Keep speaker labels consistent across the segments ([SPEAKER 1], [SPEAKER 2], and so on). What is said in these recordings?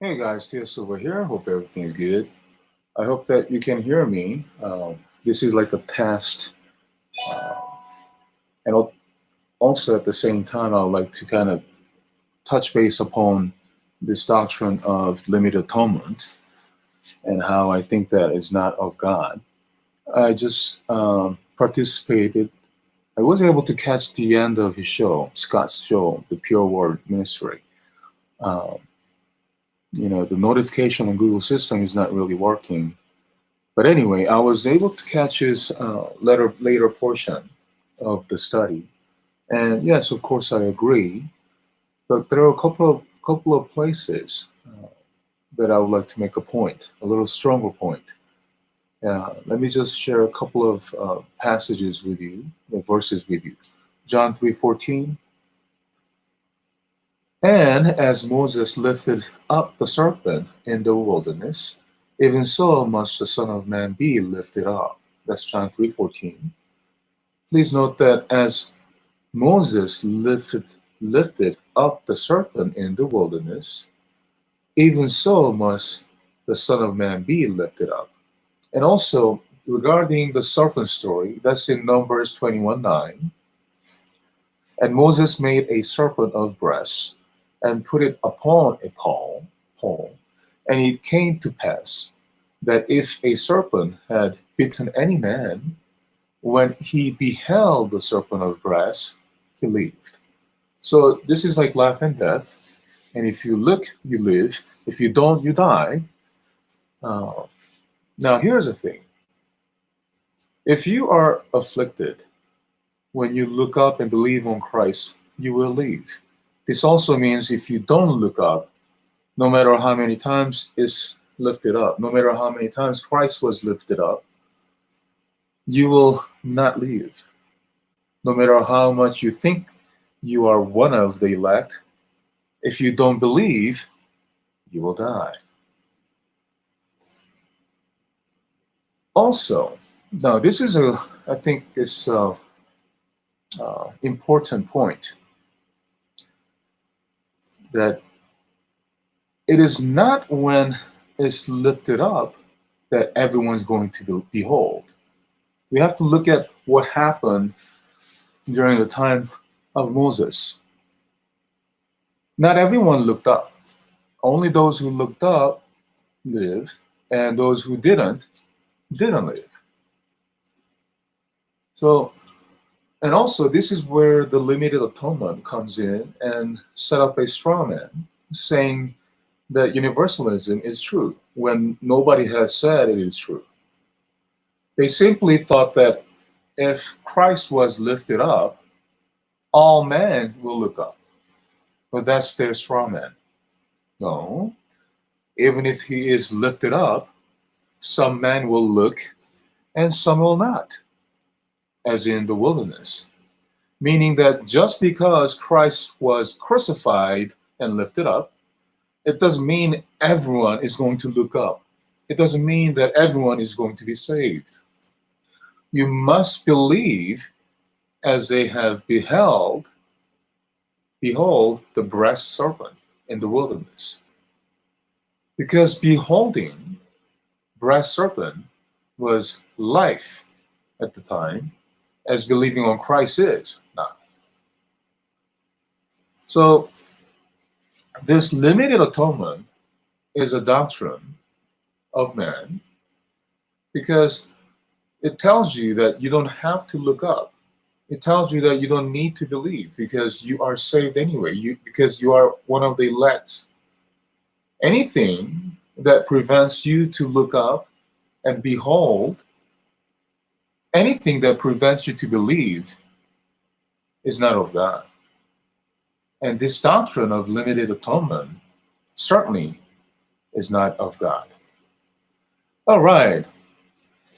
[SPEAKER 1] Hey guys, Tia over here. Hope everything is good. I hope that you can hear me. This is like a test, uh, and also at the same time, I'd like to kind of touch base upon this doctrine of limited atonement and how I think that is not of God. I just participated. I was able to catch the end of his show, Scott's show, the Pure Word Ministry. Um, the notification on Google system is not really working. But anyway, I was able to catch his later portion of the study, and yes, of course, I agree. But there are a couple of places that I would like to make a point, a little stronger point. Let me just share a couple of passages with you, verses with you. John 3:14. And as Moses lifted up the serpent in the wilderness, even so must the Son of Man be lifted up. That's John 3:14. Please note that as Moses lifted up the serpent in the wilderness, even so must the Son of Man be lifted up. And also, regarding the serpent story, that's in Numbers 21:9. And Moses made a serpent of brass and put it upon a pole. And it came to pass that if a serpent had bitten any man, when he beheld the serpent of brass, he lived. So this is like life and death. And if you look, you live. If you don't, you die. Uh, Now, here's the thing. If you are afflicted, when you look up and believe on Christ, you will live. This also means if you don't look up, no matter how many times it's lifted up, no matter how many times Christ was lifted up, you will not live. No matter how much you think you are one of the elect, if you don't believe, you will die. Also, now this is I think this important point that it is not when it's lifted up that everyone's going to behold. We have to look at what happened during the time of Moses. Not everyone looked up. Only those who looked up lived, and those who didn't live. So, and also this is where the limited atonement comes in and set up a straw man saying that universalism is true when nobody has said it is true. They simply thought that if Christ was lifted up, all men will look up. But that's their straw man. No, even if he is lifted up, some men will look and some will not, as in the wilderness. Meaning that just because Christ was crucified and lifted up, it doesn't mean everyone is going to look up. It doesn't mean that everyone is going to be saved. You must believe as they have behold the brass serpent in the wilderness. Because beholding brass serpent was life at the time, as believing on Christ is now. So this limited atonement is a doctrine of man because it tells you that you don't have to look up. It tells you that you don't need to believe because you are saved anyway, because you are one of the elect. Anything that prevents you to look up and behold, anything that prevents you to believe is not of God. And this doctrine of limited atonement certainly is not of God. All right.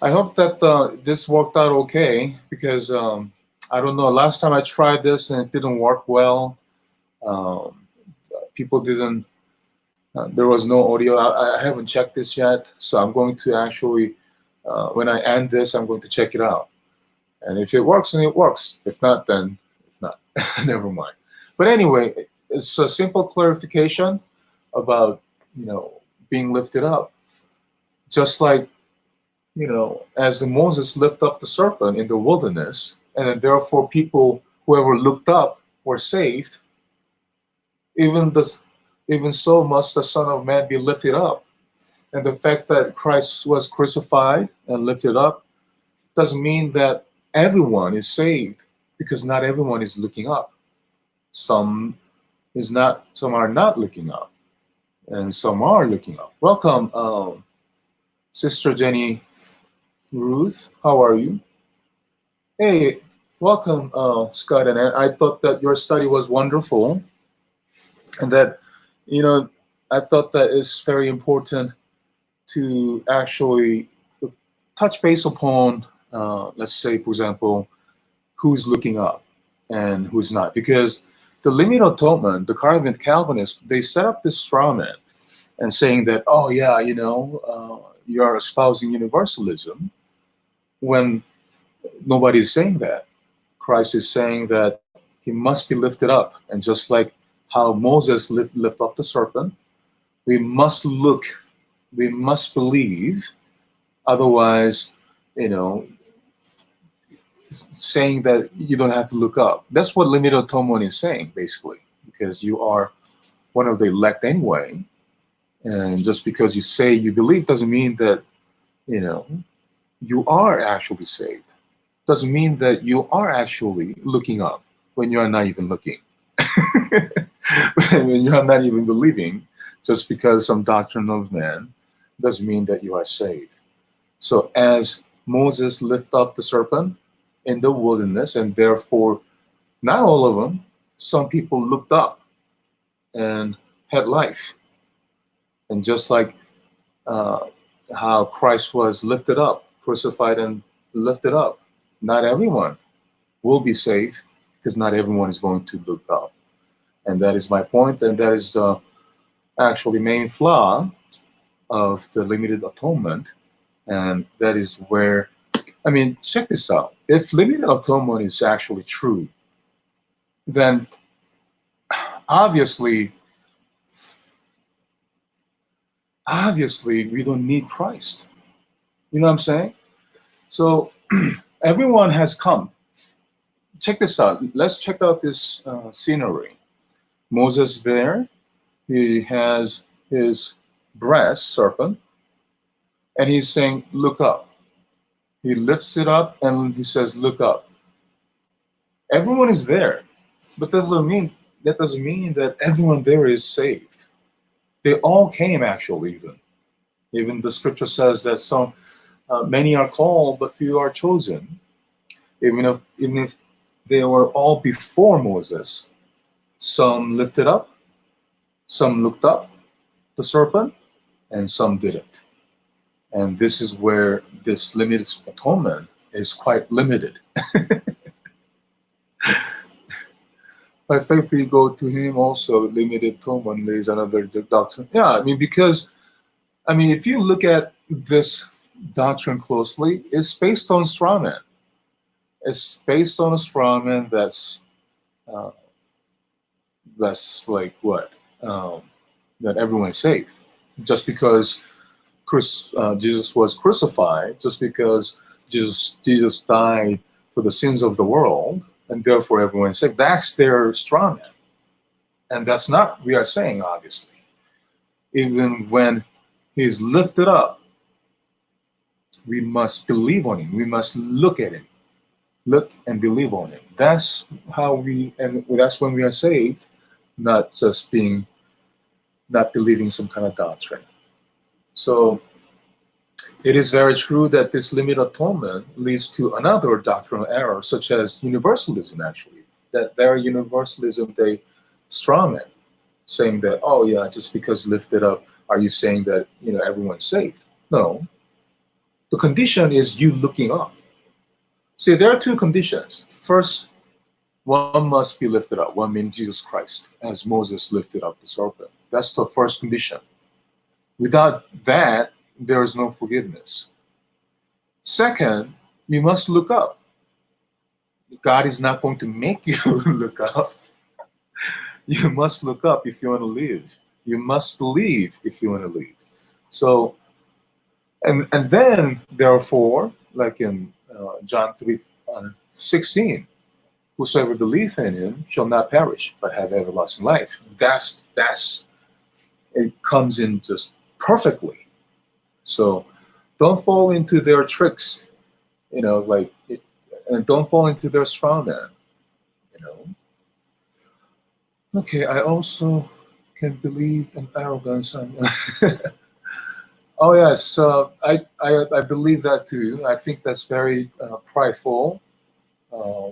[SPEAKER 1] I hope that this worked out okay because I don't know. Last time I tried this and it didn't work well. Um, People didn't. There was no audio. I haven't checked this yet, so I'm going to actually, when I end this, I'm going to check it out. And if it works, then it works. If not, then if not, never mind. But anyway, it's a simple clarification about being lifted up, just like as the Moses lifted up the serpent in the wilderness, and then therefore people whoever looked up were saved. Even the even so must the Son of Man be lifted up. And the fact that Christ was crucified and lifted up doesn't mean that everyone is saved, because not everyone is looking up. Some some are not looking up, and some are looking up. Welcome, Sister Jenny Ruth. How are you? Hey, welcome, Scott and Ann. I thought that your study was wonderful, and that you know I thought that it's very important to actually touch base upon, let's say, for example, who's looking up and who's not. Because the limit atonement, the Calvinists, they set up this straw man and saying that, oh, yeah, you're espousing universalism, when nobody's saying that. Christ is saying that he must be lifted up. And just like how Moses lift up the serpent, we must look, we must believe. Otherwise, you know, saying that you don't have to look up. That's what limited atonement is saying, basically, because you are one of the elect anyway. And just because you say you believe doesn't mean that, you are actually saved. Doesn't mean that you are actually looking up when you are not even looking. When you are not even believing, just because some doctrine of man doesn't mean that you are saved. So as Moses lifted up the serpent in the wilderness, and therefore not all of them, some people looked up and had life. And just like how Christ was lifted up, crucified and lifted up, not everyone will be saved, because not everyone is going to look up. And that is my point, and that is the actually main flaw of the limited atonement. And that is where, check this out. If limited atonement is actually true, then obviously we don't need Christ. You know what I'm saying? So everyone has come. Check this out. Let's check out this scenery. Moses there, he has his breast serpent, and he's saying, look up. He lifts it up and he says, look up. Everyone is there, but that doesn't mean that everyone there is saved. They all came, actually. Even the scripture says that many are called, but few are chosen. Even if they were all before Moses, some lifted up, some looked up the serpent, and some didn't. And this is where this limited atonement is quite limited. By faith we go to him also, limited atonement. There is another doctrine. Yeah, because if you look at this doctrine closely, it's based on straw man. It's based on a straw man that's like what? That everyone is saved. Just because Jesus was crucified, just because Jesus died for the sins of the world, and therefore everyone is saved. That's their straw man. And that's not what we are saying, obviously. Even when he's lifted up, we must believe on him. We must look at him. Look and believe on him. That's that's when we are saved, not just not believing some kind of doctrine. So it is very true that this limited atonement leads to another doctrinal error, such as universalism, actually. That their universalism, they strawman, saying that, oh yeah, just because lifted up, are you saying that everyone's saved? No. The condition is you looking up. See, there are two conditions. First, one must be lifted up, one meaning Jesus Christ, as Moses lifted up the serpent. That's the first condition. Without that, there is no forgiveness. Second, you must look up. God is not going to make you look up. You must look up if you want to live. You must believe if you want to leave. So, and then therefore, like in John 3:16, whosoever believeth in him shall not perish, but have everlasting life. That's it comes in just perfectly. So don't fall into their tricks, and don't fall into their straw man, you know. Okay, I also can believe in arrogance. Oh yes, I believe that too. I think that's very prideful. Uh,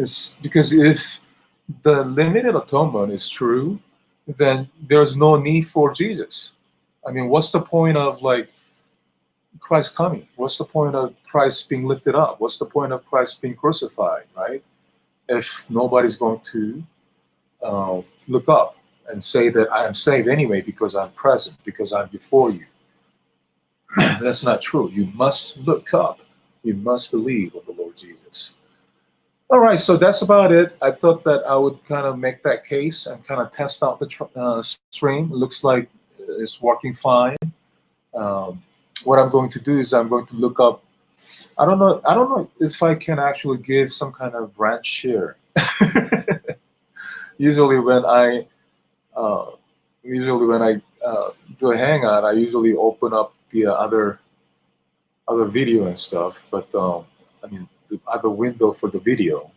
[SPEAKER 1] it's because if the limited atonement is true, then there's no need for Jesus. I mean, what's the point of like Christ coming? What's the point of Christ being lifted up? What's the point of Christ being crucified, right? If nobody's going to look up and say that I am saved anyway because I'm present, because I'm before you. That's not true. You must look up. You must believe in the Lord Jesus. All right, so that's about it. I thought that I would kind of make that case and kind of test out the stream. It looks like it's working fine. Um, what I'm going to do is I'm going to look up. I don't know. I don't know if I can actually give some kind of branch share. Usually when I uh, do a hangout, I usually open up the other video and stuff. But I mean, the other window for the video.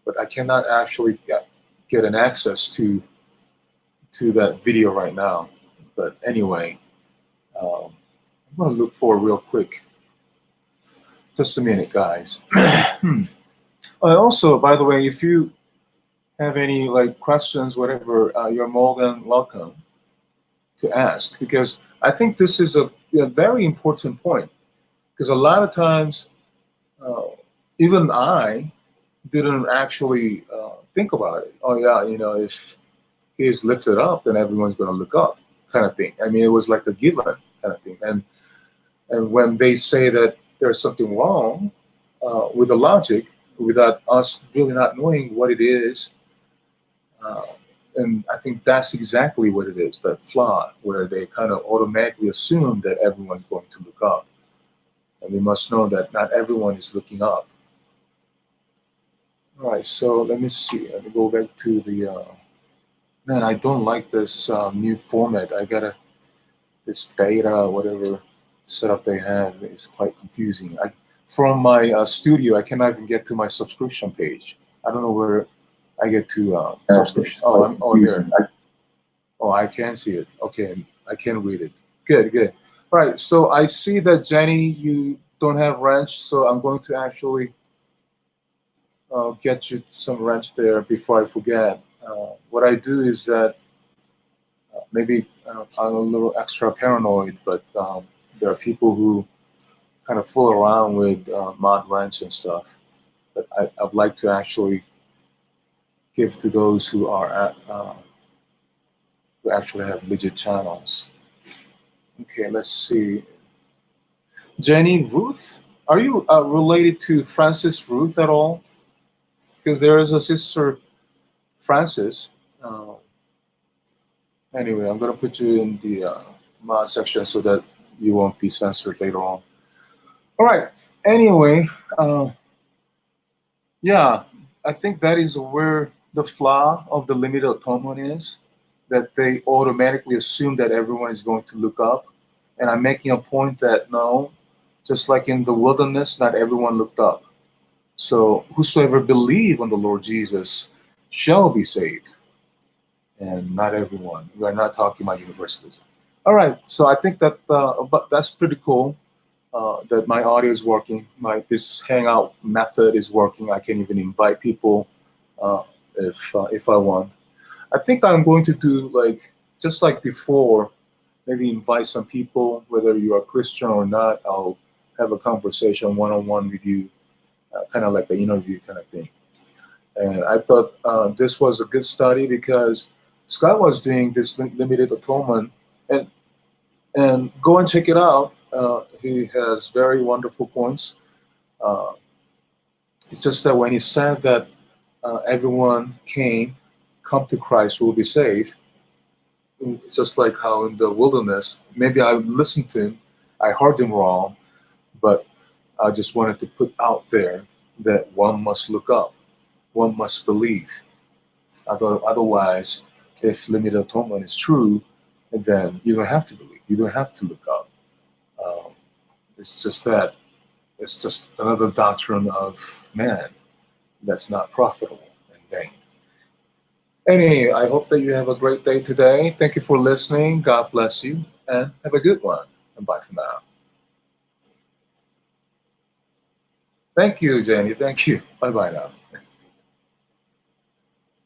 [SPEAKER 1] But I cannot actually get an access to that video right now. But anyway, I'm going to look for real quick. Just a minute, guys. Also, by the way, if you have any like questions, whatever, you're more than welcome to ask, because I think this is a very important point. Because a lot of times, uh, even I didn't actually think about it. Oh yeah, if he is lifted up, then everyone's going to look up, kind of thing. I mean, it was like a given kind of thing. And when they say that there's something wrong with the logic, without us really not knowing what it is, uh, and I think that's exactly what it is, that flaw, where they kind of automatically assume that everyone's going to look up. And we must know that not everyone is looking up. All right, so let me see. Let me go back to the. Man, I don't like this new format. This beta, whatever setup they have, is quite confusing. From my studio, I cannot even get to my subscription page. I don't know where I get to subscription. There. Oh, I can see it. Okay, I can read it. Good, good. All right, so I see that Jenny, you don't have wrench, so I'm going to actually get you some wrench there before I forget. What I do is that maybe I'm a little extra paranoid, but there are people who kind of fool around with mod wrench and stuff. But I'd like to actually give to those who who actually have legit channels. Okay, let's see. Jenny Ruth, are you related to Francis Ruth at all? Because there is a sister Francis. Anyway, I'm gonna put you in the mod section so that you won't be censored later on. All right. Anyway, yeah, I think that is where the flaw of the limited atonement is, that they automatically assume that everyone is going to look up. And I'm making a point that no, just like in the wilderness, not everyone looked up. So whosoever believe on the Lord Jesus shall be saved. And not everyone. We're not talking about universalism. All right, so I think that but that's pretty cool. That my audio is working. This Hangout method is working. I can even invite people if I want. I think I'm going to do like just like before. Maybe invite some people, whether you are Christian or not. I'll have a conversation one-on-one with you, kind of like an interview kind of thing. And I thought this was a good study because Scott was doing this limited atonement, and go and check it out. He has very wonderful points. Uh, it's just that when he said that everyone come to Christ will be saved, Just like how in the wilderness, maybe I listened to him, I heard him wrong, but I just wanted to put out there that one must look up, one must believe. Otherwise, if limited atonement is true, then you don't have to believe. You don't have to look up. Um, it's just that it's just another doctrine of man that's not profitable and vain. Anyway, I hope that you have a great day today. Thank you for listening. God bless you and have a good one. And bye for now. Thank you, Jenny. Thank you. Bye bye now.